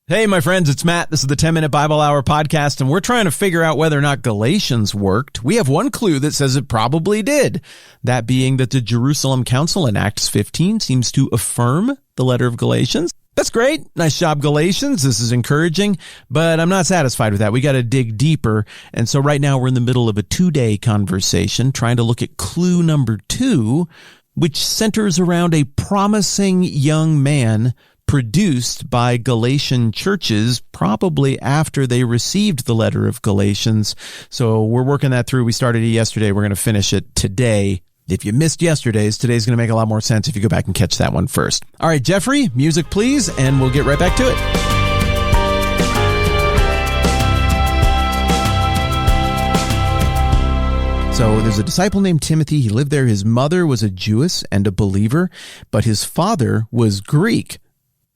Hey, my friends, it's Matt. This is the 10-Minute Bible Hour podcast, and we're trying to figure out whether or not Galatians worked. We have one clue that says it probably did, that being that the Jerusalem Council in Acts 15 seems to affirm the letter of Galatians. That's great. Nice job, Galatians. This is encouraging, but I'm not satisfied with that. We got to dig deeper, and so right now we're in the middle of a 2-day conversation trying to look at clue number 2, which centers around a promising young man produced by Galatian churches probably after they received the letter of Galatians. So we're working that through. We started it yesterday. We're going to finish it today. If you missed yesterday's, today's going to make a lot more sense if you go back and catch that one first. All right, Jeffrey, music please, and we'll get right back to it. So there's a disciple named Timothy. He lived there. His mother was a Jewess and a believer, but his father was Greek.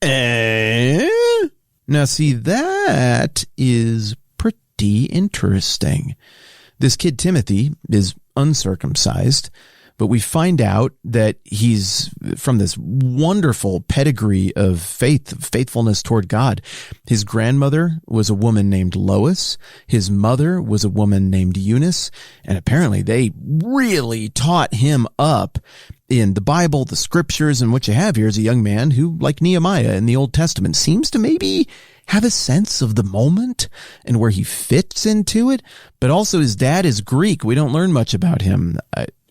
Now, see, that is pretty interesting. This kid, Timothy, is uncircumcised, but we find out that he's from this wonderful pedigree of faithfulness toward God. His grandmother was a woman named Lois. His mother was a woman named Eunice. And apparently they really taught him up in the Bible, the scriptures, and what you have here is a young man who, like Nehemiah in the Old Testament, seems to maybe have a sense of the moment and where he fits into it. But also his dad is Greek. We don't learn much about him.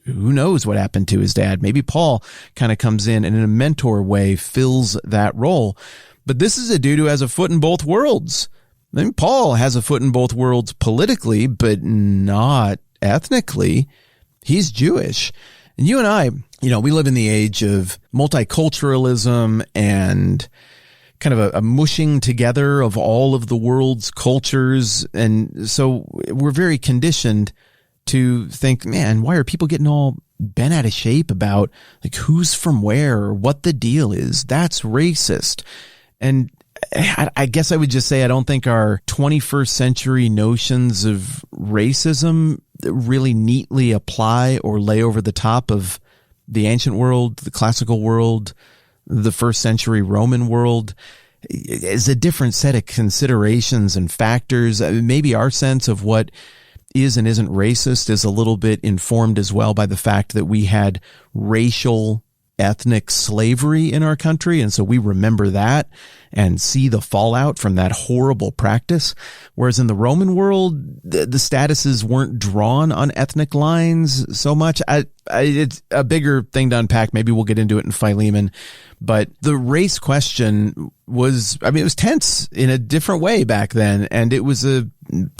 Who knows what happened to his dad? Maybe Paul kind of comes in and in a mentor way fills that role. But this is a dude who has a foot in both worlds. I mean, Paul has a foot in both worlds politically, but not ethnically. He's Jewish. And you and I, we live in the age of multiculturalism and kind of a mushing together of all of the world's cultures. And so we're very conditioned to think, man, why are people getting all bent out of shape about like who's from where or what the deal is? That's racist. And I guess I would just say I don't think our 21st century notions of racism really neatly apply or lay over the top of the ancient world, the classical world, the first century Roman world. Is a different set of considerations and factors. Maybe our sense of what is and isn't racist is a little bit informed as well by the fact that we had racial ethnic slavery in our country. And so we remember that and see the fallout from that horrible practice. Whereas in the Roman world, the statuses weren't drawn on ethnic lines so much. It's a bigger thing to unpack. Maybe we'll get into it in Philemon. But the race question was, it was tense in a different way back then. And it was a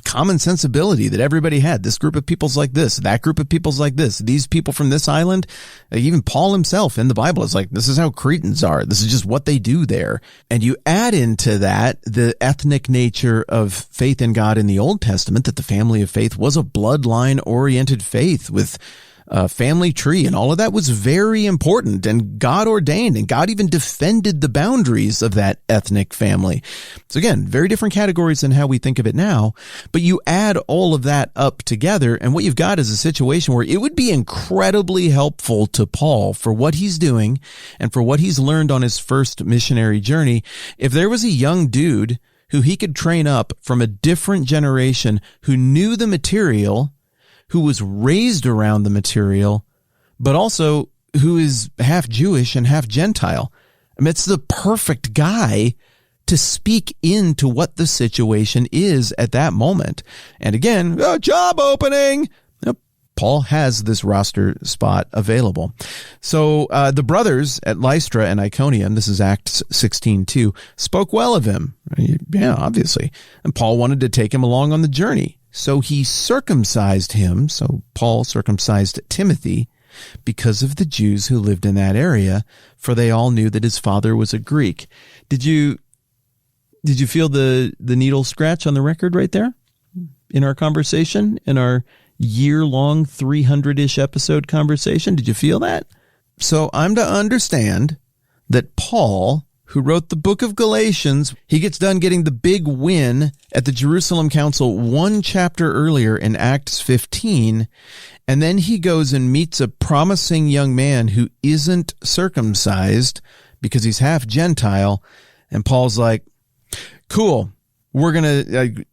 common sensibility that everybody had. This group of people's like this, that group of people's like this, these people from this island. Even Paul himself in the Bible is like, this is how Cretans are. This is just what they do there. And you add into that the ethnic nature of faith in God in the Old Testament, that the family of faith was a bloodline-oriented faith with a family tree, and all of that was very important and God ordained, and God even defended the boundaries of that ethnic family. So again, very different categories than how we think of it now, but you add all of that up together, and what you've got is a situation where it would be incredibly helpful to Paul for what he's doing and for what he's learned on his first missionary journey if there was a young dude who he could train up from a different generation who knew the material, who was raised around the material, but also who is half Jewish and half Gentile. It's the perfect guy to speak into what the situation is at that moment. And again, a job opening. Paul has this roster spot available. So the brothers at Lystra and Iconium, this is Acts 16:2, spoke well of him. Yeah, obviously. And Paul wanted to take him along on the journey. So he circumcised him. So Paul circumcised Timothy because of the Jews who lived in that area, for they all knew that his father was a Greek. Did you feel the needle scratch on the record right there in our conversation, in our year-long 300-ish episode conversation? Did you feel that? So I'm to understand that Paul, who wrote the book of Galatians, he gets done getting the big win at the Jerusalem Council one chapter earlier in Acts 15, and then he goes and meets a promising young man who isn't circumcised because he's half Gentile, and Paul's like, cool. We're gonna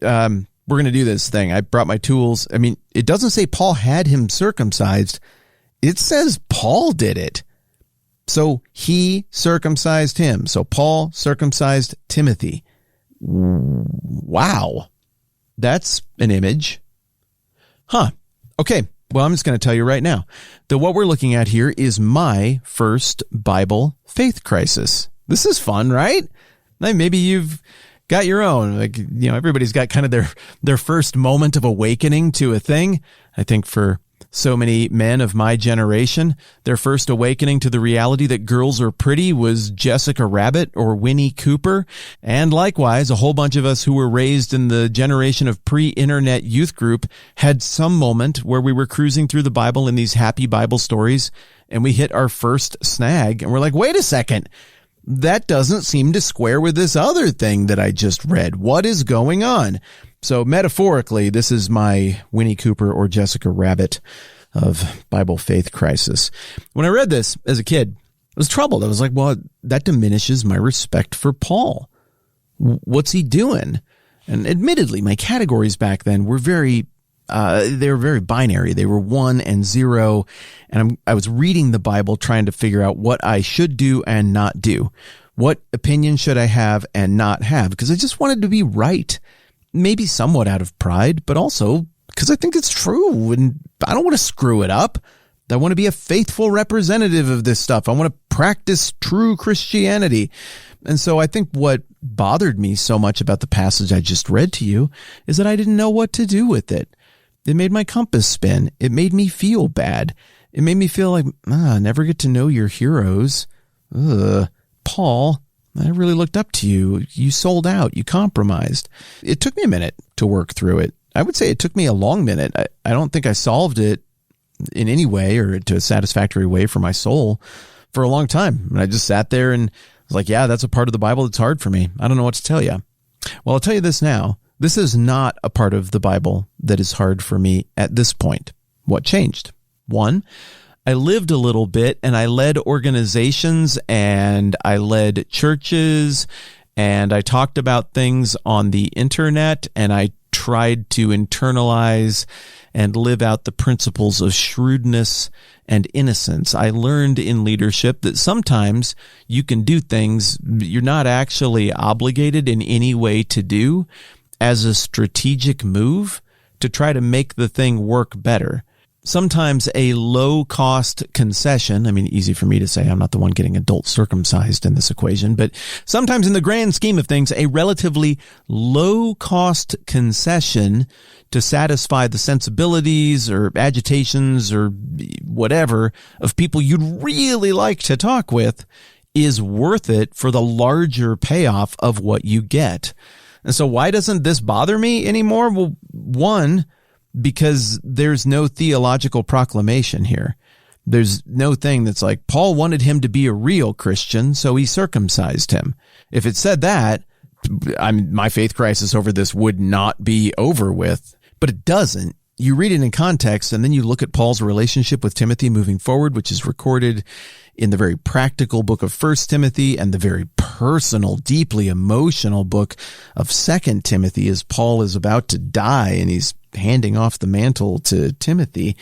do this thing. I brought my tools. I mean, it doesn't say Paul had him circumcised. It says Paul did it. So he circumcised him. So Paul circumcised Timothy. Wow. That's an image. Huh. Okay. Well, I'm just going to tell you right now that what we're looking at here is my first Bible faith crisis. This is fun, right? Maybe you've got your own. Like, everybody's got kind of their first moment of awakening to a thing. I think for so many men of my generation, their first awakening to the reality that girls are pretty was Jessica Rabbit or Winnie Cooper. And likewise, a whole bunch of us who were raised in the generation of pre-internet youth group had some moment where we were cruising through the Bible in these happy Bible stories, and we hit our first snag, and we're like, wait a second, that doesn't seem to square with this other thing that I just read. What is going on? So metaphorically, this is my Winnie Cooper or Jessica Rabbit of Bible faith crisis. When I read this as a kid, I was troubled. I was like, well, that diminishes my respect for Paul. What's he doing? And admittedly, my categories back then were very binary. They were 1 and 0. And I was reading the Bible trying to figure out what I should do and not do. What opinion should I have and not have? Because I just wanted to be right. Maybe somewhat out of pride, but also because I think it's true and I don't want to screw it up. I want to be a faithful representative of this stuff. I want to practice true Christianity. And so I think what bothered me so much about the passage I just read to you is that I didn't know what to do with it. It made my compass spin. It made me feel bad. It made me feel like, never get to know your heroes. Paul, I really looked up to you. You sold out. You compromised. It took me a minute to work through it. I would say it took me a long minute. I don't think I solved it in any way or to a satisfactory way for my soul for a long time. And I just sat there and was like, yeah, that's a part of the Bible that's hard for me. I don't know what to tell you. Well, I'll tell you this now. This is not a part of the Bible that is hard for me at this point. What changed? 1, I lived a little bit and I led organizations and I led churches and I talked about things on the internet and I tried to internalize and live out the principles of shrewdness and innocence. I learned in leadership that sometimes you can do things you're not actually obligated in any way to do as a strategic move to try to make the thing work better. Sometimes a low-cost concession, easy for me to say, I'm not the one getting adult circumcised in this equation, but sometimes in the grand scheme of things, a relatively low-cost concession to satisfy the sensibilities or agitations or whatever of people you'd really like to talk with is worth it for the larger payoff of what you get. And so why doesn't this bother me anymore? Well, 1, because there's no theological proclamation here. There's no thing that's like, Paul wanted him to be a real Christian, so he circumcised him. If it said that, my faith crisis over this would not be over with. But it doesn't. You read it in context, and then you look at Paul's relationship with Timothy moving forward, which is recorded in the very practical book of 1 Timothy and the very personal, deeply emotional book of 2 Timothy as Paul is about to die and he's handing off the mantle to Timothy.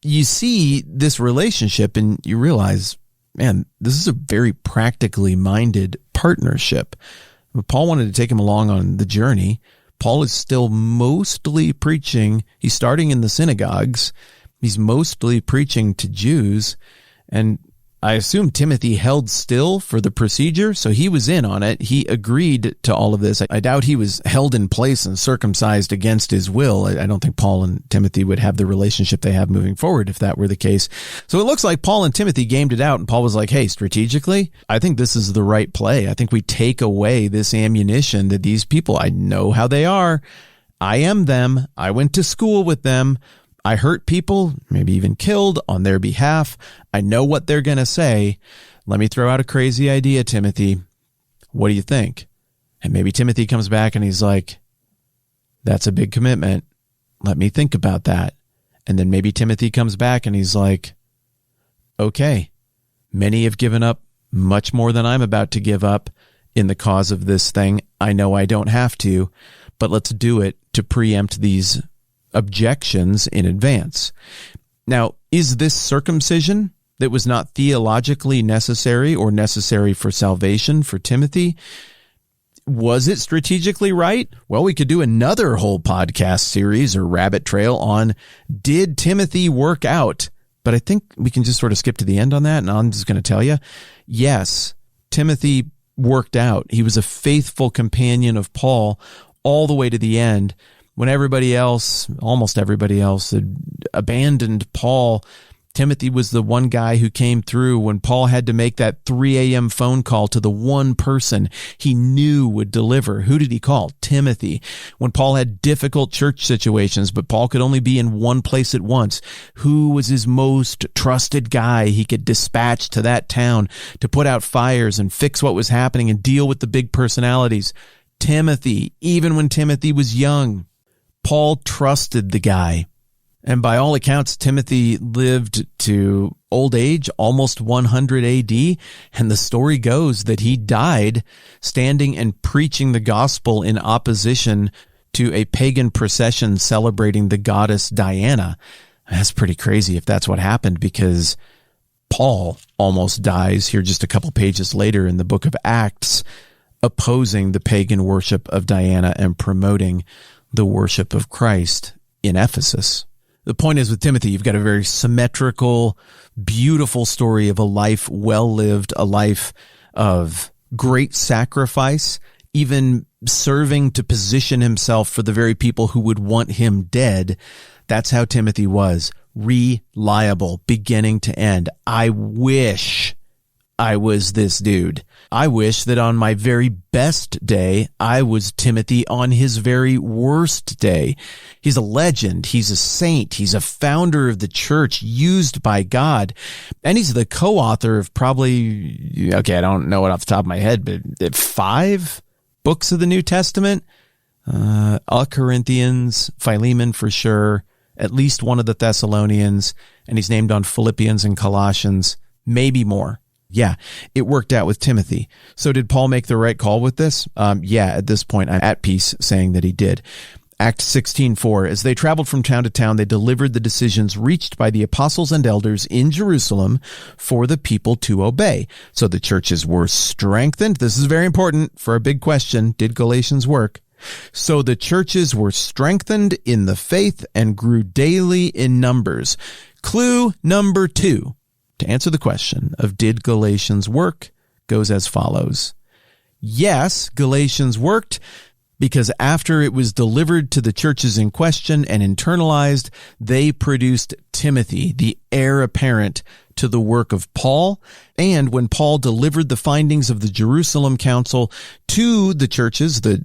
You see this relationship and you realize, man, this is a very practically minded partnership. Paul wanted to take him along on the journey. Paul is still mostly preaching. He's starting in the synagogues. He's mostly preaching to Jews. And I assume Timothy held still for the procedure, so he was in on it. He agreed to all of this. I doubt he was held in place and circumcised against his will. I don't think Paul and Timothy would have the relationship they have moving forward if that were the case. So it looks like Paul and Timothy gamed it out, and Paul was like, hey, strategically, I think this is the right play. I think we take away this ammunition that these people, I know how they are. I am them. I went to school with them. I hurt people, maybe even killed on their behalf. I know what they're going to say. Let me throw out a crazy idea, Timothy. What do you think? And maybe Timothy comes back and he's like, that's a big commitment. Let me think about that. And then maybe Timothy comes back and he's like, okay, many have given up much more than I'm about to give up. in the cause of this thing. I know I don't have to, but let's do it to preempt these objections in advance. Now, is this circumcision that was not theologically necessary or necessary for salvation for Timothy? Was it strategically right? Well, we could do another whole podcast series or rabbit trail on, did Timothy work out? But I think we can just sort of skip to the end on that, and I'm just going to tell you, yes, Timothy worked out. He was a faithful companion of Paul all the way to the end. When everybody else, almost everybody else, had abandoned Paul, Timothy was the one guy who came through when Paul had to make that 3 a.m. phone call to the one person he knew would deliver. Who did he call? Timothy. When Paul had difficult church situations, but Paul could only be in one place at once, who was his most trusted guy he could dispatch to that town to put out fires and fix what was happening and deal with the big personalities? Timothy. Even when Timothy was young, Paul trusted the guy. And by all accounts, Timothy lived to old age, almost 100 AD, and the story goes that he died standing and preaching the gospel in opposition to a pagan procession celebrating the goddess Diana. That's pretty crazy if that's what happened, because Paul almost dies here just a couple pages later in the book of Acts, opposing the pagan worship of Diana and promoting the worship of Christ in Ephesus. The point is, with Timothy, you've got a very symmetrical, beautiful story of a life well lived, a life of great sacrifice, even serving to position himself for the very people who would want him dead. That's how Timothy was. Reliable, beginning to end. I wish I was this dude. I wish that on my very best day, I was Timothy on his very worst day. He's a legend. He's a saint. He's a founder of the church used by God. And he's the co-author of probably, I don't know it off the top of my head, but 5 books of the New Testament. Corinthians, Philemon for sure, at least one of the Thessalonians, and he's named on Philippians and Colossians, maybe more. Yeah, it worked out with Timothy. So did Paul make the right call with this? Yeah, at this point, I'm at peace saying that he did. Acts 16:4, as they traveled from town to town, they delivered the decisions reached by the apostles and elders in Jerusalem for the people to obey. So the churches were strengthened. This is very important for a big question. Did Galatians work? So the churches were strengthened in the faith and grew daily in numbers. Clue number 2. To answer the question of did Galatians work goes as follows. Yes, Galatians worked, because after it was delivered to the churches in question and internalized, they produced Timothy, the heir apparent to the work of Paul. And when Paul delivered the findings of the Jerusalem Council to the churches that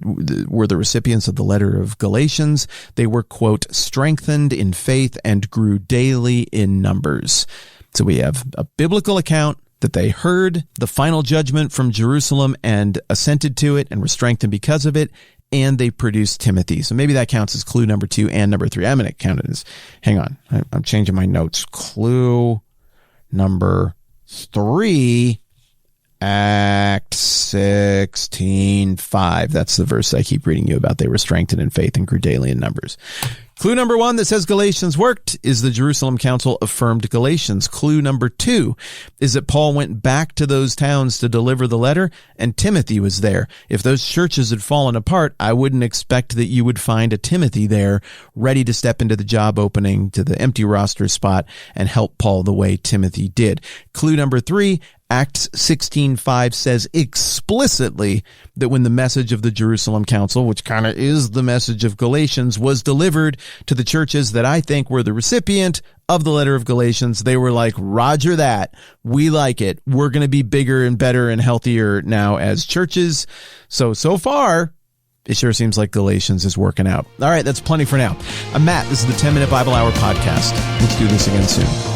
were the recipients of the letter of Galatians, they were, quote, strengthened in faith and grew daily in numbers. So we have a biblical account that they heard the final judgment from Jerusalem and assented to it and were strengthened because of it, and they produced Timothy. So maybe that counts as clue number 2 and number 3. I'm going to count it as, hang on, I'm changing my notes. Clue number 3, Acts 16:5. That's the verse I keep reading you about. They were strengthened in faith and grew daily in numbers. Clue number 1 that says Galatians worked is the Jerusalem Council affirmed Galatians. Clue number 2 is that Paul went back to those towns to deliver the letter, and Timothy was there. If those churches had fallen apart, I wouldn't expect that you would find a Timothy there ready to step into the job opening, to the empty roster spot, and help Paul the way Timothy did. Clue number 3, Acts 16:5 says explicitly that when the message of the Jerusalem Council, which kind of is the message of Galatians, was delivered to the churches that I think were the recipient of the letter of Galatians, they were like, roger that. We like it. We're going to be bigger and better and healthier now as churches. So far, it sure seems like Galatians is working out. All right, that's plenty for now. I'm Matt. This is the 10-Minute Bible Hour podcast. Let's do this again soon.